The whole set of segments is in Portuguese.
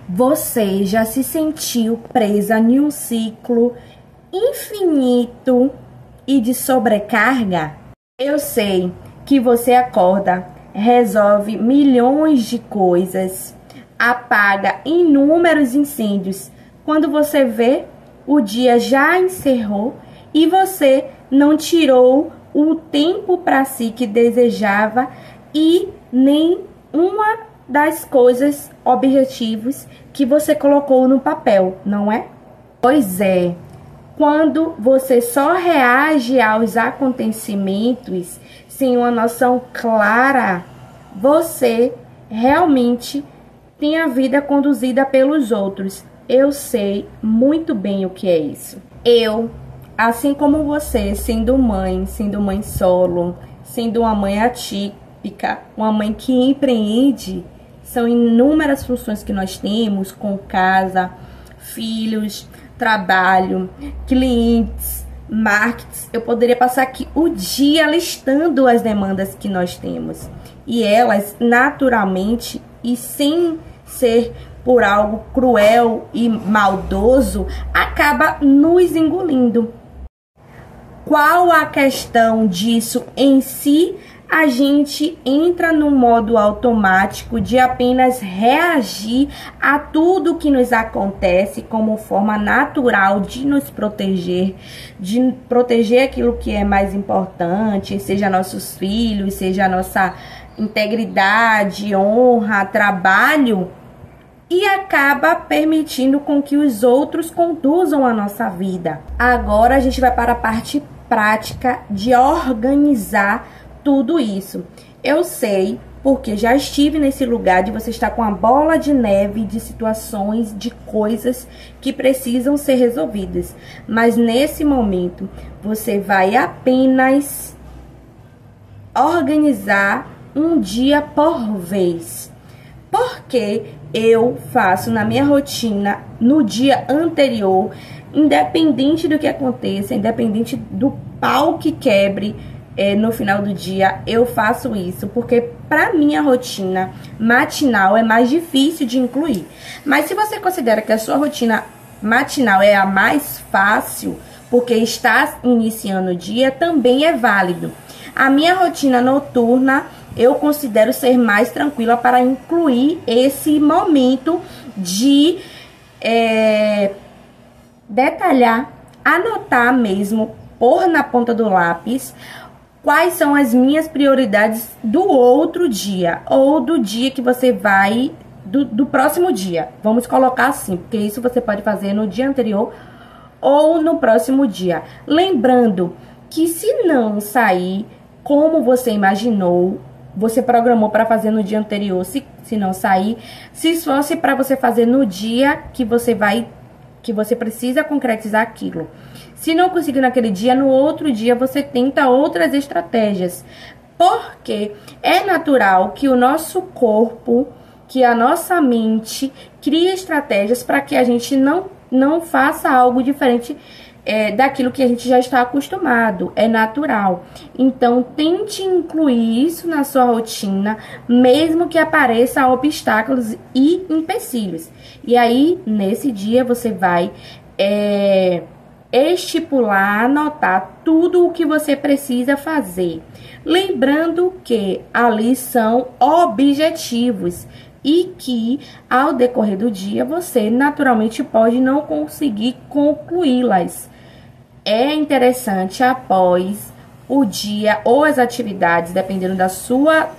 Você já se sentiu presa em um ciclo infinito e de sobrecarga? Eu sei que você acorda, resolve milhões de coisas, apaga inúmeros incêndios. Quando você vê, o dia já encerrou e você não tirou o tempo para si que desejava e nem uma das coisas, objetivos que você colocou no papel, não é? Pois é, quando você só reage aos acontecimentos sem uma noção clara, você realmente tem a vida conduzida pelos outros. Eu sei muito bem o que é isso. Eu, assim como você, sendo mãe solo, sendo uma mãe atípica, uma mãe que empreende, são inúmeras funções que nós temos com casa, filhos, trabalho, clientes, marketing. Eu poderia passar aqui o dia listando as demandas que nós temos. E elas, naturalmente, e sem ser por algo cruel e maldoso, acaba nos engolindo. Qual a questão disso em si? A gente entra no modo automático de apenas reagir a tudo que nos acontece como forma natural de nos proteger, de proteger aquilo que é mais importante, seja nossos filhos, seja nossa integridade, honra, trabalho, e acaba permitindo com que os outros conduzam a nossa vida. Agora a gente vai para a parte prática de organizar tudo isso. Eu sei, porque já estive nesse lugar de você estar com a bola de neve de situações, de coisas que precisam ser resolvidas. Mas nesse momento, você vai apenas organizar um dia por vez. Porque eu faço na minha rotina, no dia anterior, independente do que aconteça, independente do pau que quebre, no final do dia, eu faço isso, porque para minha rotina matinal é mais difícil de incluir. Mas se você considera que a sua rotina matinal é a mais fácil, porque está iniciando o dia, também é válido. A minha rotina noturna, eu considero ser mais tranquila para incluir esse momento de detalhar, anotar mesmo, pôr na ponta do lápis quais são as minhas prioridades do outro dia, ou do dia que você vai, do próximo dia. Vamos colocar assim, porque isso você pode fazer no dia anterior ou no próximo dia. Lembrando que se não sair como você imaginou, você programou para fazer no dia anterior, se não sair, se fosse para você fazer no dia que você precisa concretizar aquilo. Se não conseguir naquele dia, no outro dia você tenta outras estratégias. Porque é natural que o nosso corpo, que a nossa mente crie estratégias para que a gente não faça algo diferente daquilo que a gente já está acostumado. É natural. Então, tente incluir isso na sua rotina, mesmo que apareçam obstáculos e empecilhos. E aí, nesse dia, você vai estipular, anotar tudo o que você precisa fazer. Lembrando que ali são objetivos e que ao decorrer do dia você naturalmente pode não conseguir concluí-las. É interessante após o dia ou as atividades, dependendo da sua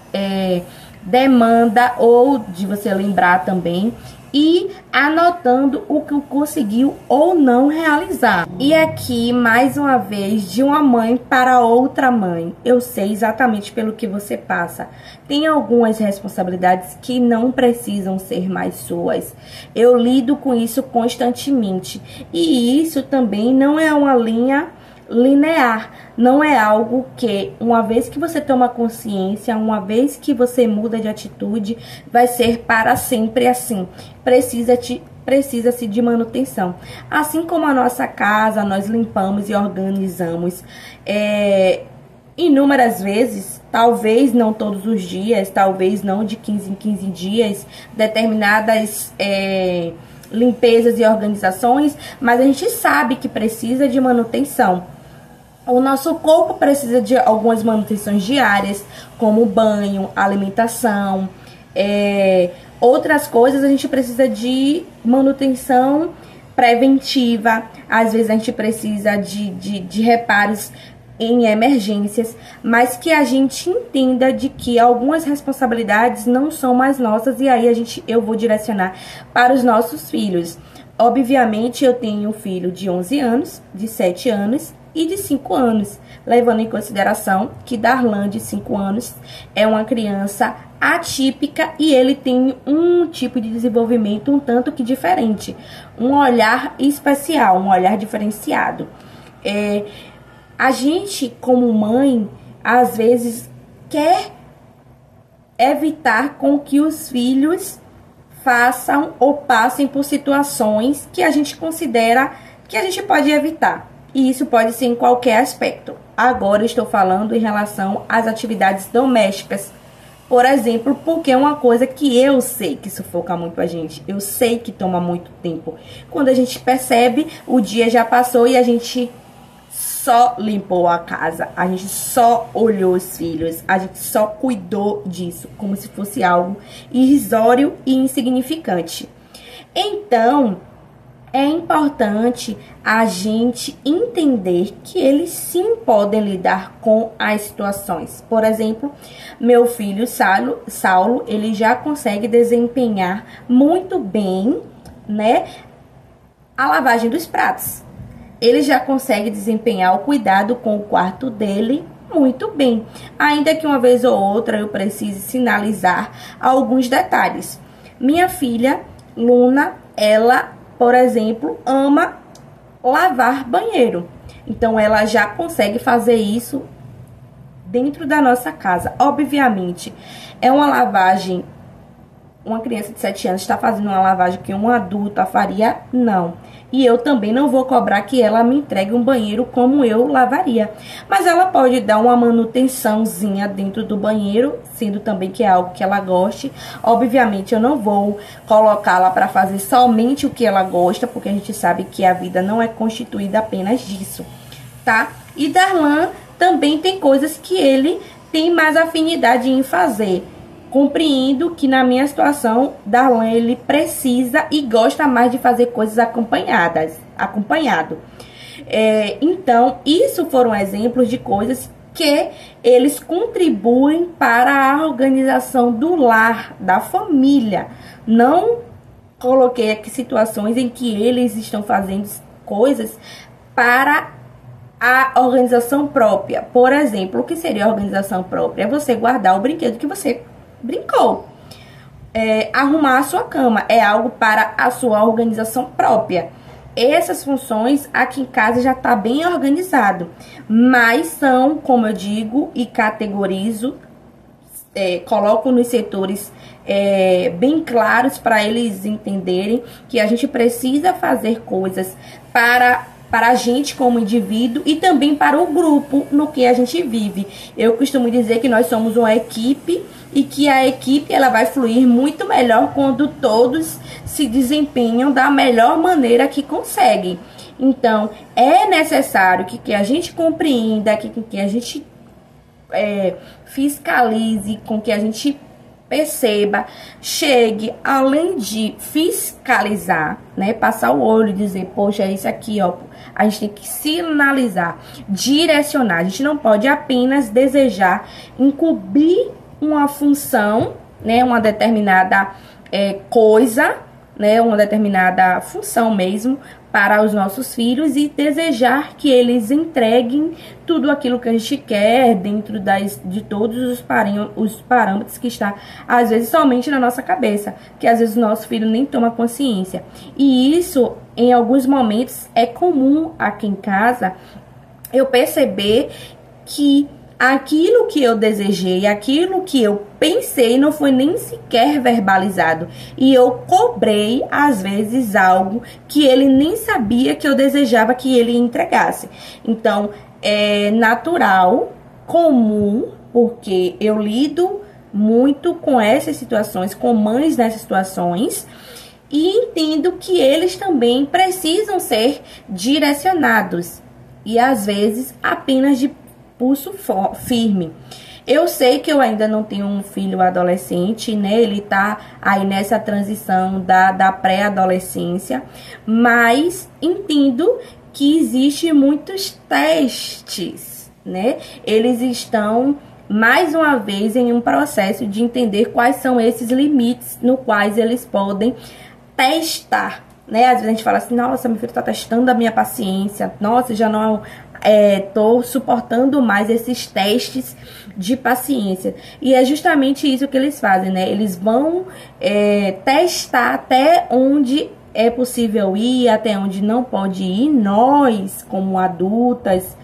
demanda ou de você lembrar também, e anotando o que conseguiu ou não realizar. E aqui, mais uma vez, de uma mãe para outra mãe, eu sei exatamente pelo que você passa. Tem algumas responsabilidades que não precisam ser mais suas. Eu lido com isso constantemente. E isso também não é uma linha linear, não é algo que, uma vez que você toma consciência, uma vez que você muda de atitude, vai ser para sempre assim. Precisa-se de manutenção. Assim como a nossa casa, nós limpamos e organizamos inúmeras vezes, talvez não todos os dias, talvez não de 15 em 15 dias, determinadas limpezas e organizações, mas a gente sabe que precisa de manutenção. O nosso corpo precisa de algumas manutenções diárias, como banho, alimentação, outras coisas a gente precisa de manutenção preventiva. Às vezes a gente precisa de reparos em emergências, mas que a gente entenda de que algumas responsabilidades não são mais nossas, e aí eu vou direcionar para os nossos filhos. Obviamente, eu tenho um filho de 11 anos, de 7 anos e de 5 anos, levando em consideração que Darlan, de 5 anos, é uma criança atípica e ele tem um tipo de desenvolvimento um tanto que diferente, um olhar especial, um olhar diferenciado. A gente, como mãe, às vezes quer evitar com que os filhos façam ou passem por situações que a gente considera que a gente pode evitar. E isso pode ser em qualquer aspecto. Agora eu estou falando em relação às atividades domésticas. Por exemplo, porque é uma coisa que eu sei que sufoca muito a gente. Eu sei que toma muito tempo. Quando a gente percebe, o dia já passou e a gente só limpou a casa, a gente só olhou os filhos, a gente só cuidou disso, como se fosse algo irrisório e insignificante. Então, é importante a gente entender que eles sim podem lidar com as situações. Por exemplo, meu filho Saulo, ele já consegue desempenhar muito bem, né, a lavagem dos pratos. Ele já consegue desempenhar o cuidado com o quarto dele muito bem. Ainda que uma vez ou outra eu precise sinalizar alguns detalhes. Minha filha, Luna, ela, por exemplo, ama lavar banheiro. Então, ela já consegue fazer isso dentro da nossa casa. Obviamente, é uma lavagem. Uma criança de 7 anos está fazendo uma lavagem que um adulto faria? Não. E eu também não vou cobrar que ela me entregue um banheiro como eu lavaria. Mas ela pode dar uma manutençãozinha dentro do banheiro, sendo também que é algo que ela goste. Obviamente, eu não vou colocá-la para fazer somente o que ela gosta, porque a gente sabe que a vida não é constituída apenas disso, tá? E Darlan também tem coisas que ele tem mais afinidade em fazer. Compreendo que na minha situação, Darlan, ele precisa e gosta mais de fazer coisas acompanhado. Então, isso foram exemplos de coisas que eles contribuem para a organização do lar, da família. Não coloquei aqui situações em que eles estão fazendo coisas para a organização própria. Por exemplo, o que seria a organização própria? É você guardar o brinquedo que você brincou. Arrumar a sua cama é algo para a sua organização própria. Essas funções aqui em casa já está bem organizado, mas são, como eu digo e categorizo, coloco nos setores bem claros para eles entenderem que a gente precisa fazer coisas para a gente como indivíduo e também para o grupo no que a gente vive. Eu costumo dizer que nós somos uma equipe e que a equipe ela vai fluir muito melhor quando todos se desempenham da melhor maneira que conseguem. Então, é necessário que a gente compreenda, que a gente fiscalize, com que a gente perceba, chegue, além de fiscalizar, né, passar o olho e dizer, poxa, isso aqui, ó, a gente tem que sinalizar, direcionar. A gente não pode apenas desejar incumbir uma função, né, uma determinada coisa, né, uma determinada função mesmo para os nossos filhos e desejar que eles entreguem tudo aquilo que a gente quer dentro de todos os parâmetros que está, às vezes, somente na nossa cabeça, que às vezes o nosso filho nem toma consciência. E isso, em alguns momentos, é comum aqui em casa eu perceber que aquilo que eu desejei, aquilo que eu pensei não foi nem sequer verbalizado. E eu cobrei, às vezes, algo que ele nem sabia que eu desejava que ele entregasse. Então, é natural comum, porque eu lido muito com essas situações, com mães nessas situações, e entendo que eles também precisam ser direcionados, e às vezes apenas de pulso firme. Eu sei que eu ainda não tenho um filho adolescente, né? Ele tá aí nessa transição da pré-adolescência, mas entendo que existe muitos testes, né? Eles estão, mais uma vez, em um processo de entender quais são esses limites no quais eles podem testar, né? Às vezes a gente fala assim, nossa, meu filho tá testando a minha paciência, nossa, já não tô suportando mais esses testes de paciência. E é justamente isso que eles fazem, né? Eles vão testar até onde é possível ir, até onde não pode ir. Nós, como adultas,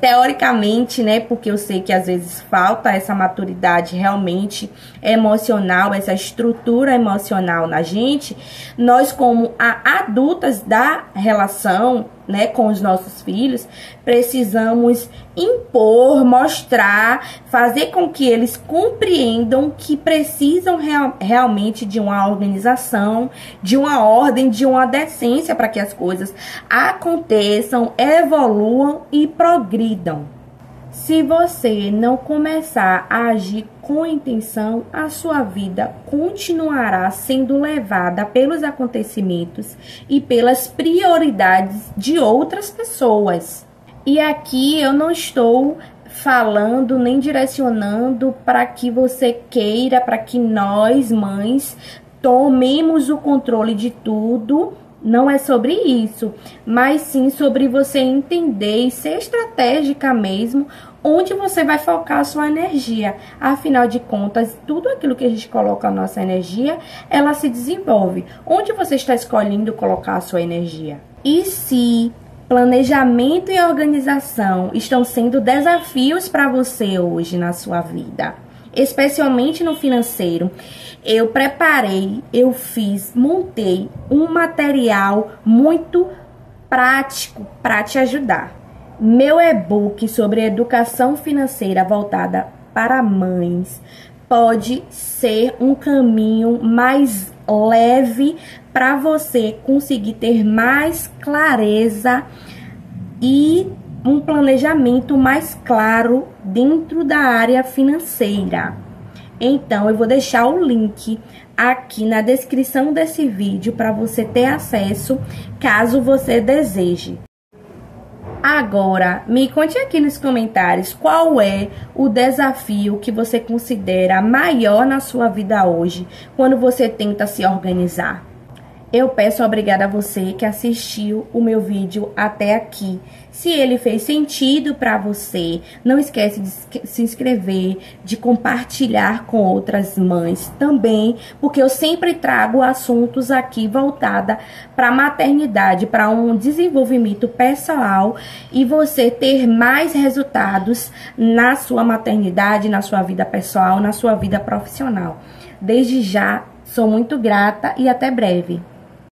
teoricamente, né, porque eu sei que às vezes falta essa maturidade realmente emocional, essa estrutura emocional na gente, nós como adultas da relação, né, com os nossos filhos, precisamos impor, mostrar, fazer com que eles compreendam que precisam realmente de uma organização, de uma ordem, de uma decência para que as coisas aconteçam, evoluam e progridam. Se você não começar a agir com intenção, a sua vida continuará sendo levada pelos acontecimentos e pelas prioridades de outras pessoas. E aqui eu não estou falando nem direcionando para que você queira, para que nós, mães, tomemos o controle de tudo. Não é sobre isso, mas sim sobre você entender e ser estratégica mesmo, onde você vai focar a sua energia. Afinal de contas, tudo aquilo que a gente coloca a nossa energia, ela se desenvolve. Onde você está escolhendo colocar a sua energia? E se planejamento e organização estão sendo desafios para você hoje na sua vida, especialmente no financeiro, eu preparei, montei um material muito prático para te ajudar. Meu e-book sobre educação financeira voltada para mães pode ser um caminho mais leve para você conseguir ter mais clareza e um planejamento mais claro dentro da área financeira. Então, eu vou deixar o link aqui na descrição desse vídeo para você ter acesso, caso você deseje. Agora, me conte aqui nos comentários qual é o desafio que você considera maior na sua vida hoje, quando você tenta se organizar. Eu peço obrigada a você que assistiu o meu vídeo até aqui. Se ele fez sentido para você, não esquece de se inscrever, de compartilhar com outras mães também, porque eu sempre trago assuntos aqui voltada para a maternidade, para um desenvolvimento pessoal e você ter mais resultados na sua maternidade, na sua vida pessoal, na sua vida profissional. Desde já, sou muito grata e até breve.